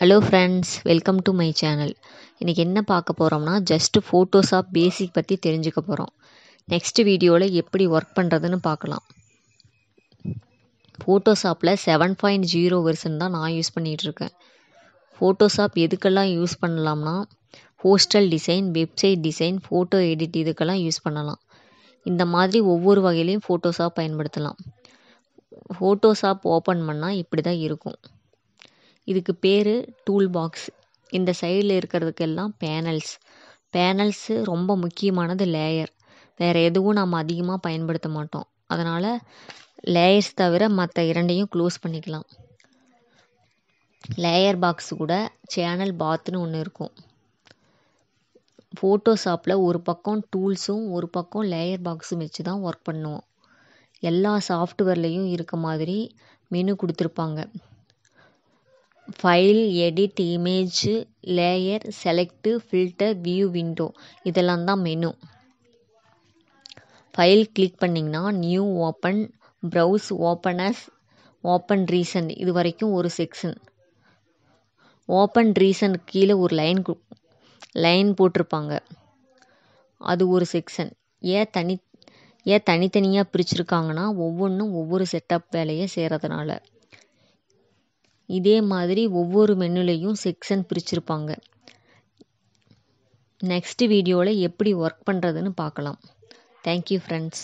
Hello friends, welcome to my channel. இன்றைக்கி என்ன பார்க்க போகிறோம்னா, ஜஸ்ட்டு ஃபோட்டோஷாப் பேசிக் பற்றி தெரிஞ்சுக்க போகிறோம். நெக்ஸ்ட் வீடியோவில் எப்படி ஒர்க் பண்ணுறதுன்னு பார்க்கலாம். ஃபோட்டோஷாப்பில் 7.0 வெர்ஷன் தான் நான் யூஸ் பண்ணிகிட்ருக்கேன். ஃபோட்டோஷாப் எதுக்கெல்லாம் யூஸ் பண்ணலாம்னா, postal design, website design, photo edit இதுக்கெல்லாம் யூஸ் பண்ணலாம். இந்த மாதிரி ஒவ்வொரு வகையிலையும் ஃபோட்டோஷாப் பயன்படுத்தலாம். ஃபோட்டோஷாப் ஓப்பன் பண்ணால் இப்படி தான் இருக்கும். இதுக்கு பேர் டூல் பாக்ஸ். இந்த சைடில் இருக்கிறதுக்கெல்லாம் பேனல்ஸு ரொம்ப முக்கியமானது லேயர். வேறு எதுவும் நம்ம அதிகமாக பயன்படுத்த மாட்டோம். அதனால் லேயர்ஸ் தவிர மற்ற இரண்டையும் க்ளோஸ் பண்ணிக்கலாம். லேயர் பாக்ஸ் கூட சேனல் பாத்னு ஒன்று இருக்கும். ஃபோட்டோஷாப்பில் ஒரு பக்கம் டூல்ஸும் ஒரு பக்கம் லேயர் பாக்ஸும் வச்சு தான் ஒர்க் பண்ணுவோம். எல்லா சாஃப்ட்வேர்லேயும் இருக்க மாதிரி மெனு கொடுத்துருப்பாங்க. File, edit, image, layer, select, filter, view, window இதெல்லாம் தான் மெனு. ஃபைல் கிளிக் பண்ணிங்கன்னா new, open, browse, open as, open recent இது வரைக்கும் ஒரு செக்ஷன். ஓப்பன் ரீசன்ட் கீழே ஒரு லைன் போட்டிருப்பாங்க, அது ஒரு செக்ஷன். ஏன் தனித்தனியாக பிரிச்சுருக்காங்கன்னா ஒவ்வொன்றும் ஒவ்வொரு செட்டப் வேலையை செய்கிறதுனால. இதே மாதிரி ஒவ்வொரு மெனுலையும் செக்ஷன் பிரிச்சுருப்பாங்க. நெக்ஸ்ட் வீடியோவில் எப்படி ஒர்க் பண்ணுறதுன்னு பார்க்கலாம். Thank you friends.